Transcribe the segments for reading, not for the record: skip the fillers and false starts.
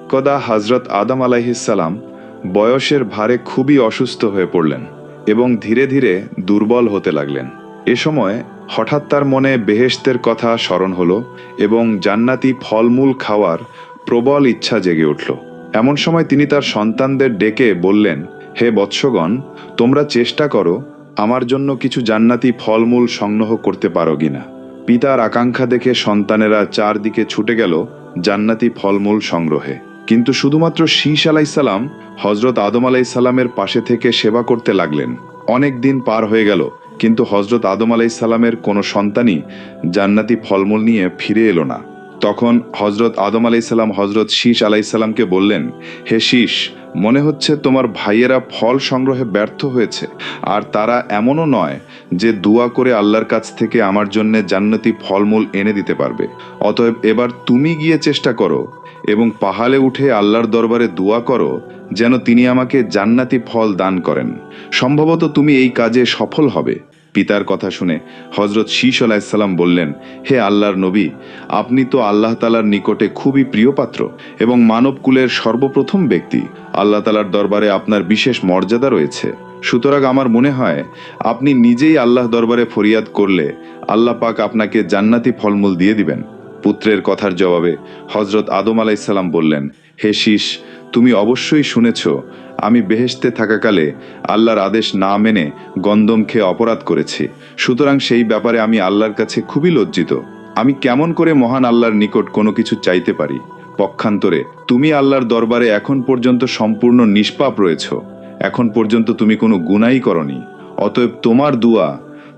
একদা হযরত আদম আলাইহিসসালাম বয়সের ভারে খুবই অসুস্থ হয়ে পড়লেন এবং ধীরে ধীরে দুর্বল হতে লাগলেন। এ সময় হঠাৎ তার মনে বেহেশতের কথা স্মরণ হলো এবং জান্নাতি ফলমূল খাওয়ার প্রবল ইচ্ছা জেগে উঠল। এমন সময় তিনি তার সন্তানদের ডেকে বললেন, হে বৎসগণ, তোমরা চেষ্টা করো আমার জন্য কিছু জান্নাতি ফলমূল সংগ্রহ করতে পারো কিনা। পিতার আকাঙ্ক্ষা দেখে সন্তানেরা চারদিকে ছুটে গেল জান্নাতি ফলমূল সংগ্রহে। কিন্তু শুধুমাত্র শীষ আলাইসাল্লাম হজরত আদম আলাইসাল্লামের পাশে থেকে সেবা করতে লাগলেন। অনেক দিন পার হয়ে গেল, কিন্তু হজরত আদম আলাইসাল্লামের কোনো সন্তানই জান্নাতি ফলমূল নিয়ে ফিরে এলো না। তখন হজরত আদম আলাইসাল্লাম হজরত শীষ আলাইসাল্লামকে বললেন, হে শীষ, মনে হচ্ছে তোমার ভাইয়েরা ফল সংগ্রহে ব্যর্থ হয়েছে, আর তারা এমনও নয় যে দোয়া করে আল্লাহর কাছ থেকে আমার জন্য জান্নাতি ফলমূল এনে দিতে পারবে। অতএব এবার তুমি গিয়ে চেষ্টা করো এবং পাহাড়ে উঠে আল্লাহর দরবারে দোয়া করো যেন তিনি আমাকে জান্নাতি ফল দান করেন। সম্ভবত তুমি এই কাজে সফল হবে। পিতার কথা শুনে হজরত শীষ আলাইসাল্লাম বললেন, হে আল্লাহর নবী, আপনি তো আল্লাহ তালার নিকটে খুবই প্রিয় পাত্র এবং মানবকুলের সর্বপ্রথম ব্যক্তি। আল্লাহ তালার দরবারে আপনার বিশেষ মর্যাদা রয়েছে। সুতরাং আমার মনে হয় আপনি নিজেই আল্লাহ দরবারে ফরিয়াদ করলে আল্লাহ পাক আপনাকে জান্নাতি ফলমূল দিয়ে দিবেন। পুত্রের কথার জবাবে হজরত আদম আলাইসাল্লাম বললেন, হে শীষ, তুমি অবশ্যই শুনেছ আমি বেহেশতে থাকাকালে আল্লাহর আদেশ না মেনে গন্দম খেয়ে অপরাধ করেছি। সুতরাং সেই ব্যাপারে আমি আল্লাহর কাছে খুবই লজ্জিত। আমি কেমন করে মহান আল্লাহর নিকট কোনো কিছু চাইতে পারি? পক্ষান্তরে তুমি আল্লাহর দরবারে এখন পর্যন্ত সম্পূর্ণ নিষ্পাপ রয়েছ। এখন পর্যন্ত তুমি কোনো গুনাহই করনি। অতএব তোমার দোয়া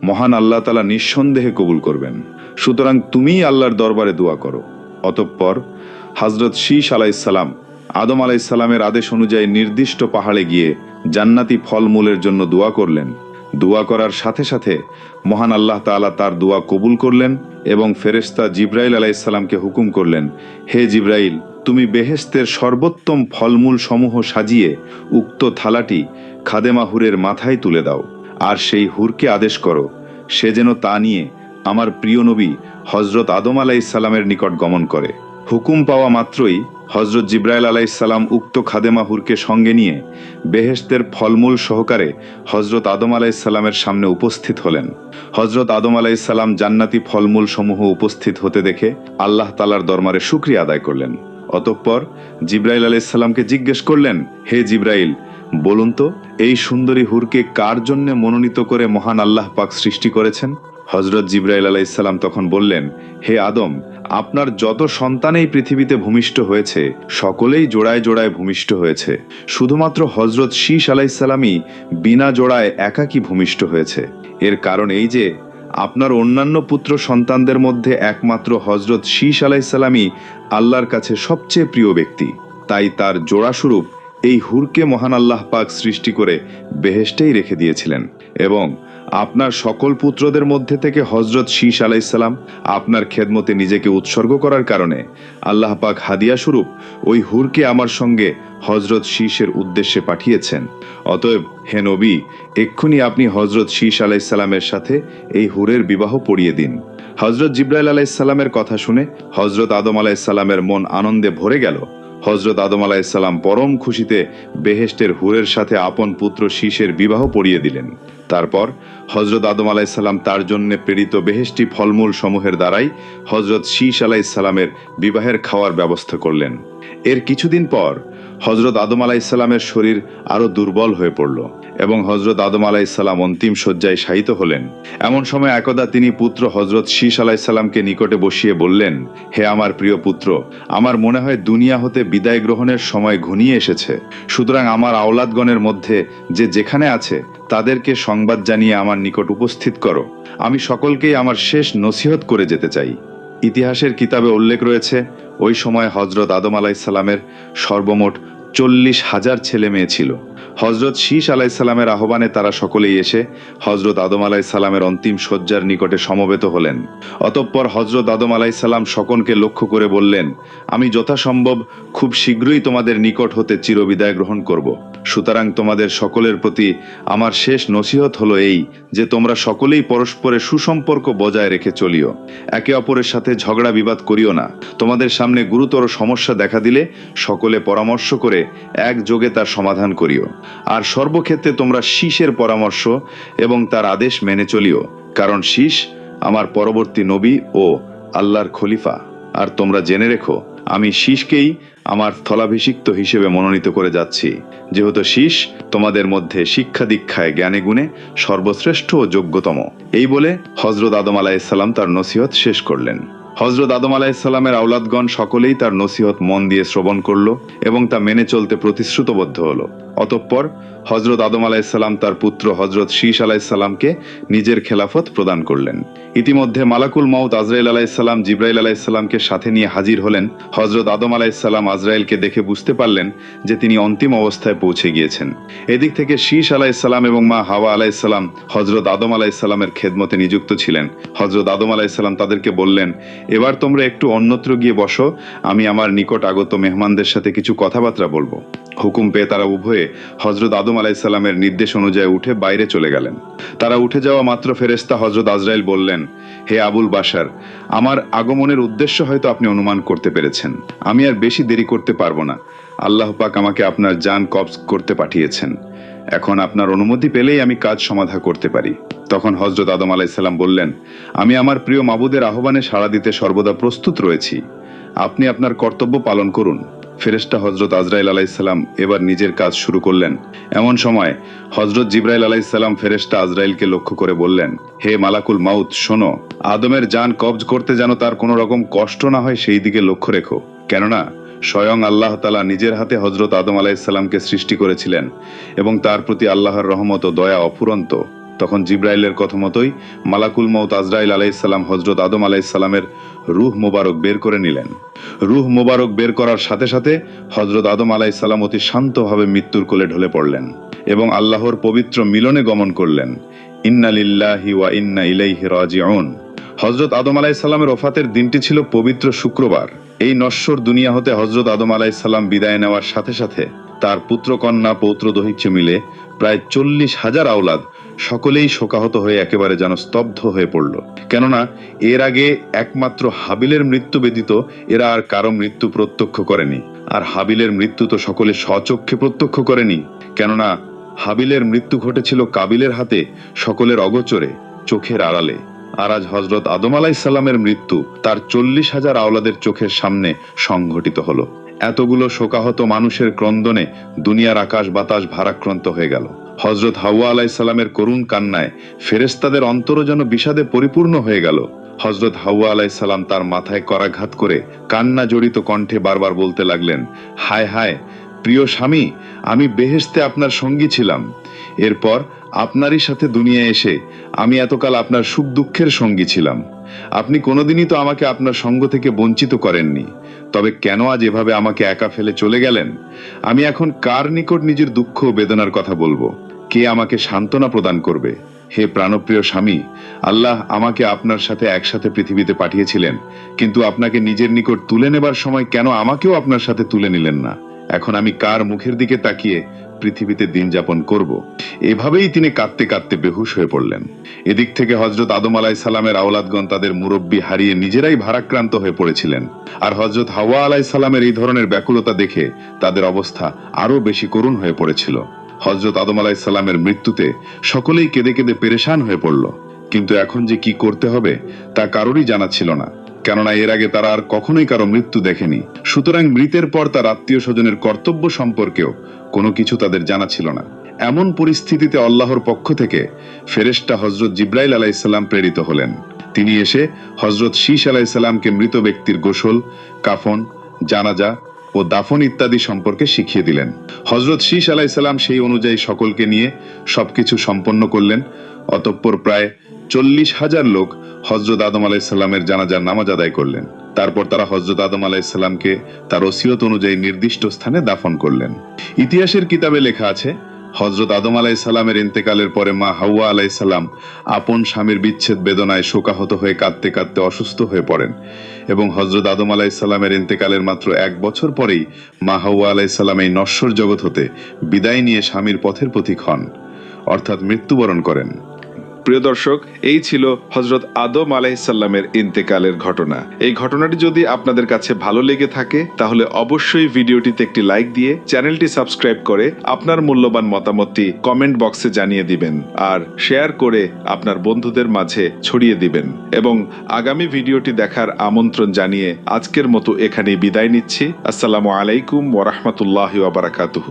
মহান আল্লাহ তাআলা নিঃসন্দেহে কবুল করবেন। সুতরাং তুমিই আল্লাহর দরবারে দোয়া করো। অতঃপর হযরত শীষ আলাইহিসসালাম আদম আলাইহিসসালামের আদেশ অনুযায়ী নির্দিষ্ট পাহাড়ে গিয়ে জান্নাতি ফলমূলের জন্য দোয়া করলেন। দোয়া করার সাথে সাথে মহান আল্লাহ তাআলা তার দোয়া কবুল করলেন এবং ফেরেশতা জিবরাইল আলাইহিসসালামকে হুকুম করলেন, হে জিবরাইল, তুমি বেহেশতের সর্বোত্তম ফলমূল সমূহ সাজিয়ে উক্ত থালাটি খাদেমা হুরের মাথায় তুলে দাও, আর সেই হুরকে আদেশ করো সে যেন তা নিয়ে আমার প্রিয় নবী হজরত আদম আলাইহিসসালামের নিকট গমন করে। হুকুম পাওয়া মাত্রই হজরত জিবরাইল আলাইহিসসালাম উক্ত খাদেমা হুরকে সঙ্গে নিয়ে বেহেশতের ফলমূল সহকারে হজরত আদম আলাইহিসসালামের সামনে উপস্থিত হলেন। হজরত আদম আলাইহিসসালাম জান্নাতি ফলমূল সমূহ উপস্থিত হতে দেখে আল্লাহ তাআলার দরবারে শুকরিয়া আদায় করলেন। অতঃপর জিবরাইল আলাইহিসসালামকে জিজ্ঞেস করলেন, হে জিবরাইল, বলুন তো এই সুন্দরী হুরকে কার জন্য মনোনীত করে মহান আল্লাহ পাক সৃষ্টি করেছেন? হজরত জিবরাইল আলাইহিসসালাম তখন বললেন, হে আদম, আপনার যত সন্তান এই পৃথিবীতে ভূমিষ্ঠ হয়েছে সকলেই জোড়ায় জোড়ায় ভূমিষ্ঠ হয়েছে। শুধুমাত্র হজরত শীষ আলাইহিসসালামই বিনা জোড়ায় একাকী ভূমিষ্ঠ হয়েছে। এর কারণ এই যে আপনার অন্যান্য পুত্র সন্তানদের মধ্যে একমাত্র হজরত শীষ আলাইহিসসালামই আল্লাহর কাছে সবচেয়ে প্রিয় ব্যক্তি। তাই তার জোড়াস্বরূপ এই হুরকে মহান আল্লাহ পাক সৃষ্টি করে বেহেশতেই রেখে দিয়েছিলেন এবং আপনার সকল পুত্রদের মধ্যে থেকে হজরত শীষ আলাইহিসসালাম আপনার খেদমতে নিজেকে উৎসর্গ করার কারণে আল্লাহ পাক হাদিয়া স্বরূপ ওই হুরকে আমার সঙ্গে হজরত শীষের উদ্দেশ্যে পাঠিয়েছেন। অতএব হে নবী, এক্ষুনি আপনি হজরত শীষ আলাইহিসসালামের সাথে এই হুরের বিবাহ পড়িয়ে দিন। হজরত জিবরাইল আলাইহিসসালামের কথা শুনে হজরত আদম আলাইহিসসালামের মন আনন্দে ভরে গেল। হজরত আদম আলাইহিসসালাম পরম খুশিতে বেহেশতের হুরের সাথে আপন পুত্র শীষের বিবাহ পড়িয়ে দিলেন। তারপর হজরত আদম আলাইহিসসালাম তার জন্য প্রেরিত বেহেশতি ফলমূল সমূহের দ্বারাই হজরত শীষ আলাইহিসসালামের বিবাহের খাওয়ার ব্যবস্থা করলেন। এর কিছুদিন পর হজরত আদম আলাইহিসসালামের শরীর আরো দুর্বল হয়ে পড়ল এবং হজরত আদম আলাইহিসসালাম অন্তিম শয্যায় শায়িত হলেন। এমন সময় একদা তিনি পুত্র হজরত শীষ আলাইহিসসালামকে নিকটে বসিয়ে বললেন, হে আমার প্রিয় পুত্র, আমার মনে হয় দুনিয়া হতে বিদায় গ্রহণের সময় ঘনিয়ে এসেছে। সুতরাং আমার আওলাদগণের মধ্যে যে যেখানে আছে তাদেরকে সংবাদ জানিয়ে আমার নিকট উপস্থিত করো। আমি সকলকেই আমার শেষ নসিহত করে যেতে চাই। ইতিহাসের কিতাবে উল্লেখ রয়েছে, ওই সময় হজরত আদম আলাইহিসসালামের সর্বমোট 40,000 ছেলে মেয়ে ছিল। হজরত শীষ আলাইসাল্লামের আহ্বানে তারা সকলেই এসে হজরত আদম আলাইসাল্লামের অন্তিম শয্যার নিকটে সমবেত হলেন। অতঃপর হজরত আদম আলাইসাল্লাম সকলকে লক্ষ্য করে বললেন, আমি যথাসম্ভব খুব শীঘ্রই তোমাদের নিকট হতে চিরবিদায় গ্রহণ করব। সুতরাং তোমাদের সকলের প্রতি আমার শেষ নসিহত হলো এই যে তোমরা সকলেই পরস্পরের সুসম্পর্ক বজায় রেখে চলিও, একে অপরের সাথে ঝগড়া বিবাদ করিও না। তোমাদের সামনে গুরুতর সমস্যা দেখা দিলে সকলে পরামর্শ করে একযোগে তার সমাধান করিও। আর সর্বক্ষেত্রে তোমরা শীষের পরামর্শ এবং তার আদেশ মেনে চলিও, কারণ শীষ আমার পরবর্তী নবী ও আল্লাহর খলিফা। আর তোমরা জেনে রেখো, আমি শীষকেই আমার স্থলাভিষিক্ত হিসেবে মনোনীত করে যাচ্ছি, যেহেতু শীষ তোমাদের মধ্যে শিক্ষা দীক্ষায় জ্ঞানে গুণে সর্বশ্রেষ্ঠ ও যোগ্যতম। এই বলে হজরত আদম আলাইসাল্লাম তার নসিহত শেষ করলেন। হজরত আদম আলাইসাল্লামের আওলাদগণ সকলেই তার নসিহত মন দিয়ে শ্রবণ করল এবং তা মেনে চলতে প্রতিশ্রুতবদ্ধ হলো। অতঃপর হজরত আদম আলাইসাল্লাম তার পুত্র হজরত শীষ আলাইসাল্লামকে নিজের খেলাফত প্রদান করলেন। ইতিমধ্যে মালাকুল মাউত আজরাইল আলাইসাল্লাম জিব্রাইল আলাইসাল্লামকে সাথে নিয়ে হাজির হলেন। হজরত আদম আলাইসাল্লাম আজরাইলকে দেখে বুঝতে পারলেন যে তিনি অন্তিম অবস্থায় পৌঁছে গিয়েছেন। এদিক থেকে শীষ আলাইসাল্লাম এবং মা হাওয়া আলাইসাল্লাম হজরত আদম আলাইসাল্লামের খেদমতে নিযুক্ত ছিলেন। হজরত আদম আলাইসাল্লাম তাদেরকে বললেন, এবার তোমরা একটু অন্যত্র গিয়ে বসো, আমি আমার নিকট আগত মেহমানদের সাথে কিছু কথাবার্তা বলবো। হুকুম পেয়ে তারা উভয়ে হজরত আদম আলাইসাল্লামের নির্দেশ অনুযায়ী উঠে বাইরে চলে গেলেন। তারা উঠে যাওয়া মাত্র ফেরেশতা হজরত আজরাইল বললেন, হে আবুল বাশার, আমার আগমনের উদ্দেশ্য হয়তো আপনি অনুমান করতে পেরেছেন। আমি আর বেশি দেরি করতে পারবো না। আল্লাহ পাক আমাকে আপনার জান কবজ করতে পাঠিয়েছেন। এখন আপনার অনুমতি পেলেই আমি কাজ সমাধা করতে পারি। তখন হজরত আদম আলাইসাল্লাম বললেন, আমি আমার প্রিয় মাবুদের আহ্বানে সাড়া দিতে সর্বদা প্রস্তুত রয়েছি। আপনি আপনার কর্তব্য পালন করুন। ফেরেশতা হজরত আজরাইল আলাইসাল্লাম এবার নিজের কাজ শুরু করলেন। এমন সময় হজরত জিব্রাইল আলাইসাল্লাম ফেরেশতা আজরাইলকে লক্ষ্য করে বললেন, হে মালাকুল মাউত, শোনো, আদমের জান কবজ করতে যেন তার কোনো রকম কষ্ট না হয় সেই দিকে লক্ষ্য রেখো। কেননা স্বয়ং আল্লাহ তাআলা নিজের হাতে হজরত আদম আলাইসাল্লামকে সৃষ্টি করেছিলেন এবং তার প্রতি আল্লাহর রহমত ও দয়া অফুরন্ত। তখন জিব্রাইলের কথা মতোই মালাকুল মউত আজরাইল আলাইসাল্লাম হজরত আদম আলাইসাল্লামের রূহ মোবারক বের করে নিলেন। রূহ মোবারক বের করার সাথে সাথে হজরত আদম আলাইসাল্লাম অতি শান্তভাবে মৃত্যুর কোলে ঢলে পড়লেন এবং আল্লাহর পবিত্র মিলনে গমন করলেন। ইন্না লিল্লাহি ওয়া ইন্না ইলাইহি রাজিউন। হজরত আদম আলাইসাল্লামের ওফাতের দিনটি ছিল পবিত্র শুক্রবার। এই নশ্বর দুনিয়া হতে হজরত আদম আলাইসাল্লাম বিদায় নেওয়ার সাথে সাথে তার পুত্রকন্যা পৌত্র দহিচ্য মিলে প্রায় 40,000 আওলাদ সকলেই শোকাহত হয়ে একেবারে যেন স্তব্ধ হয়ে পড়ল। কেননা এর আগে একমাত্র হাবিলের মৃত্যু ব্যতীত এরা আর কারো মৃত্যু প্রত্যক্ষ করেনি। আর হাবিলের মৃত্যু তো সকলে স্বচক্ষে প্রত্যক্ষ করেনি, কেননা হাবিলের মৃত্যু ঘটেছিল কাবিলের হাতে সকলের অগোচরে, চোখের আড়ালে। আর আজ হজরত আদম আলাইসাল্লামের মৃত্যু তার 40,000 আওলাদের চোখের সামনে সংঘটিত হলো। এতগুলো শোকাহত মানুষের ক্রন্দনে দুনিয়ার আকাশ বাতাস ভারাক্রান্ত হয়ে গেল। হজরত হাওয়া আলাইসাল্লামের করুণ কান্নায় ফেরেশতাদের অন্তরও যেন বিষাদে পরিপূর্ণ হয়ে গেল। হজরত হাওয়া আলাইসাল্লাম তার মাথায় করাঘাত করে কান্না জড়িত কণ্ঠে বারবার বলতে লাগলেন, হায় হায় প্রিয় স্বামী, আমি বেহেশতে আপনার সঙ্গী ছিলাম। এরপর আপনারই সাথে দুনিয়া এসে আমি এতকাল আপনার সুখ দুঃখের সঙ্গী ছিলাম। আপনি কোনোদিনই তো আমাকে আপনার সঙ্গ থেকে বঞ্চিত করেননি। তবে কেন আজ এভাবে আমাকে একা ফেলে চলে গেলেন? আমি এখন কার নিকট নিজের দুঃখ ও বেদনার কথা বলবো? কে আমাকে সান্ত্বনা প্রদান করবে? হে প্রাণপ্রিয় স্বামী, আল্লাহ আমাকে আপনার সাথে একসাথে পৃথিবীতে পাঠিয়েছিলেন, কিন্তু আপনাকে নিজের নিকট তুলে নেবার সময় কেন আমাকেও আপনার সাথে তুলে নিলেন না? এখন আমি কার মুখের দিকে তাকিয়ে পৃথিবীতে দিন যাপন করব? এভাবেই তিনি কাঁদতে কাঁদতে বেহুশ হয়ে পড়লেন। এদিক থেকে হজরত আদম আলাইসাল্লামের আওলাদগণ তাদের মুরব্বী হারিয়ে নিজেরাই ভারাক্রান্ত হয়ে পড়েছিলেন। আর হজরত হাওয়া আলাইসাল্লামের এই ধরনের ব্যাকুলতা দেখে তাদের অবস্থা আরো বেশি করুণ হয়ে পড়েছিল। হজরত আদম আলাইসাল্লামের মৃত্যুতে সকলেই কেঁদে কেঁদে পেরেশান হয়ে পড়ল, কিন্তু এখন যে কি করতে হবে তা কারোরই জানা ছিল না, কেননা এর আগে তারা আর কখনোই কারো মৃত্যু দেখেনি। সুতরাং মৃতের পর তার আত্মীয় স্বজনের কর্তব্য সম্পর্কেও কোনো কিছু তাদের জানা ছিল না। এমন পরিস্থিতিতে আল্লাহর পক্ষ থেকে ফেরেশতা হজরত জিব্রাইল আলাইসাল্লাম প্রেরিত হলেন। তিনি এসে হজরত শীষ আলাইসাল্লামকে মৃত ব্যক্তির গোসল, কাফন, জানাজা ও দাফন ইত্যাদি সম্পর্কে শিখিয়ে দিলেন। হজরত শীষ আলাইসাল্লাম সেই অনুযায়ী সকলকে নিয়ে সবকিছু সম্পন্ন করলেন। অতঃপর প্রায় 40,000 লোক হজরত আদম আলাইসাল্লামের জানাজার নামাজ আদায় করলেন। তারপর তারা হজরত আদম আলাইসাল্লামকে তার ওসিয়ত অনুযায়ী নির্দিষ্ট স্থানে দাফন করলেন। ইতিহাসের কিতাবে লেখা আছে, হযরত আদম আলাইহিসসালামের ইন্তেকালের পরে মা হাওয়া আলাইহিসসালাম আপন স্বামীর বিচ্ছেদ বেদনায় শোকাহত হয়ে কাঁদতে কাঁদতে অসুস্থ হয়ে পড়েন এবং হযরত আদম আলাইহিসসালামের ইন্তেকালের মাত্র 1 বছর পরেই মা হাওয়া আলাইহিসসালাম এই নশ্বর জগৎ হতে বিদায় নিয়ে স্বামীর পথের পথিক হন, অর্থাৎ মৃত্যুবরণ করেন। প্রিয় দর্শক, এই ছিল হযরত আদম আলাইহিসসালামের ইন্তেকালের ঘটনা। এই ঘটনাটি যদি আপনাদের কাছে ভালো লেগে থাকে তাহলে অবশ্যই ভিডিওটিতে একটি লাইক দিয়ে চ্যানেলটি সাবস্ক্রাইব করে আপনার মূল্যবান মতামতটি কমেন্ট বক্সে জানিয়ে দিবেন আর শেয়ার করে আপনার বন্ধুদের মাঝে ছড়িয়ে দিবেন এবং আগামী ভিডিওটি দেখার আমন্ত্রণ জানিয়ে আজকের মতো এখানেই বিদায় নিচ্ছি। আসসালামু আলাইকুম ওয়া রাহমাতুল্লাহি ওয়া বারাকাতুহু।